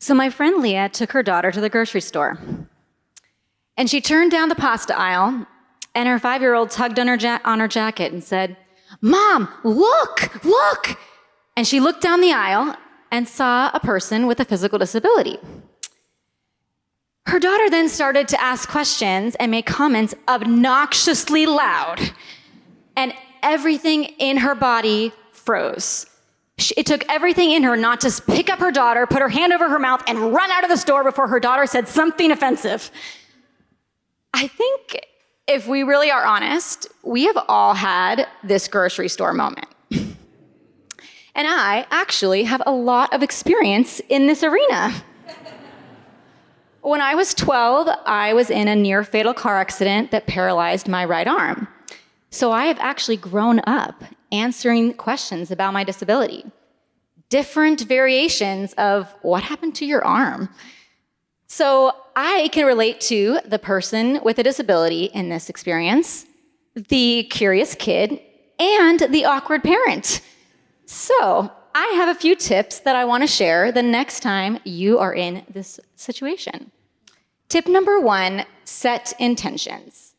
So my friend Leah took her daughter to the grocery store. And she turned down the pasta aisle, and her 5-year-old tugged on her jacket and said, "Mom, look, look!" And she looked down the aisle and saw a person with a physical disability. Her daughter then started to ask questions and make comments obnoxiously loud, and everything in her body froze. It took everything in her not to pick up her daughter, put her hand over her mouth, and run out of the store before her daughter said something offensive. I think if we really are honest, we have all had this grocery store moment. And I actually have a lot of experience in this arena. When I was 12, I was in a near-fatal car accident that paralyzed my right arm. So I have actually grown up answering questions about my disability. Different variations of what happened to your arm. So I can relate to the person with a disability in this experience, the curious kid, and the awkward parent. So I have a few tips that I want to share the next time you are in this situation. Tip number 1, set intentions.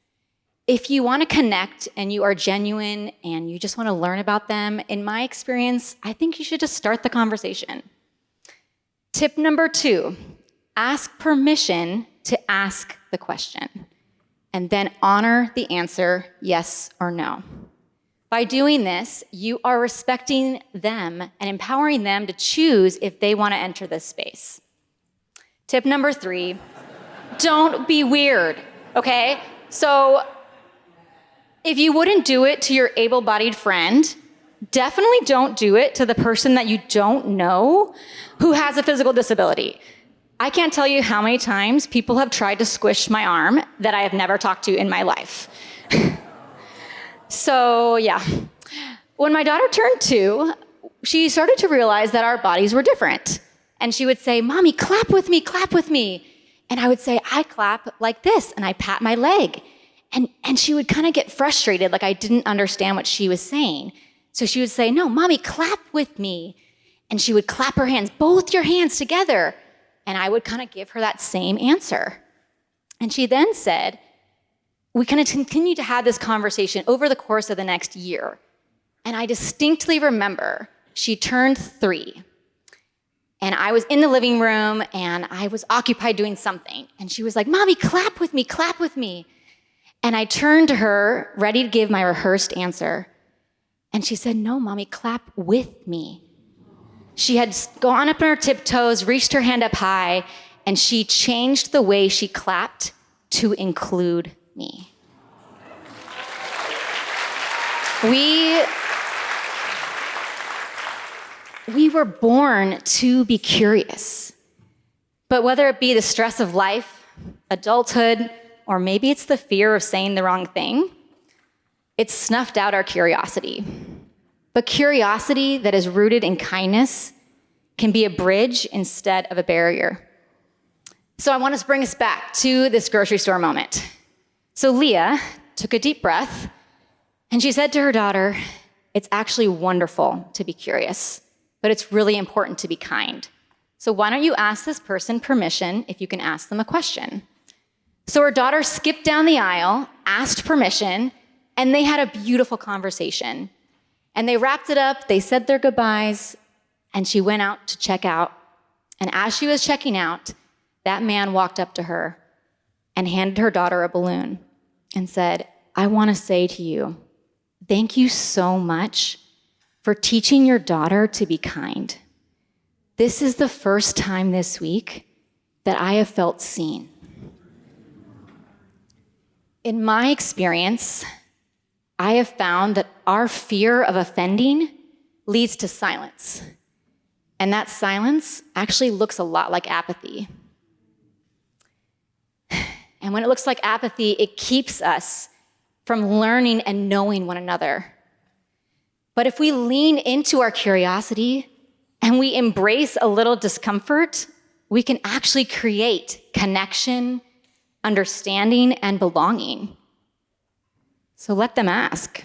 If you want to connect and you are genuine and you just want to learn about them, in my experience, I think you should just start the conversation. Tip number 2, ask permission to ask the question, and then honor the answer, yes or no. By doing this, you are respecting them and empowering them to choose if they want to enter this space. Tip number 3, don't be weird, okay? So if you wouldn't do it to your able-bodied friend, definitely don't do it to the person that you don't know who has a physical disability. I can't tell you how many times people have tried to squish my arm that I have never talked to in my life. So yeah, when my daughter turned 2, she started to realize that our bodies were different. And she would say, "Mommy, clap with me, clap with me." And I would say, "I clap like this," and I pat my leg. And she would kind of get frustrated, like I didn't understand what she was saying. So she would say, "No, Mommy, clap with me." And she would clap her hands, both your hands together. And I would kind of give her that same answer. And she then said, we kind of continued to have this conversation over the course of the next year. And I distinctly remember she turned 3. And I was in the living room and I was occupied doing something. And she was like, "Mommy, clap with me, clap with me." And I turned to her, ready to give my rehearsed answer. And she said, "No, Mommy, clap with me." She had gone up on her tiptoes, reached her hand up high, and she changed the way she clapped to include me. We were born to be curious. But whether it be the stress of life, adulthood, or maybe it's the fear of saying the wrong thing, it's snuffed out our curiosity. But curiosity that is rooted in kindness can be a bridge instead of a barrier. So I want to bring us back to this grocery store moment. So Leah took a deep breath, and she said to her daughter, "It's actually wonderful to be curious, but it's really important to be kind. So why don't you ask this person permission if you can ask them a question?" So her daughter skipped down the aisle, asked permission, and they had a beautiful conversation. And they wrapped it up, they said their goodbyes, and she went out to check out. And as she was checking out, that man walked up to her and handed her daughter a balloon and said, "I want to say to you, thank you so much for teaching your daughter to be kind. This is the first time this week that I have felt seen." In my experience, I have found that our fear of offending leads to silence. And that silence actually looks a lot like apathy. And when it looks like apathy, it keeps us from learning and knowing one another. But if we lean into our curiosity and we embrace a little discomfort, we can actually create connection, understanding, and belonging. So let them ask.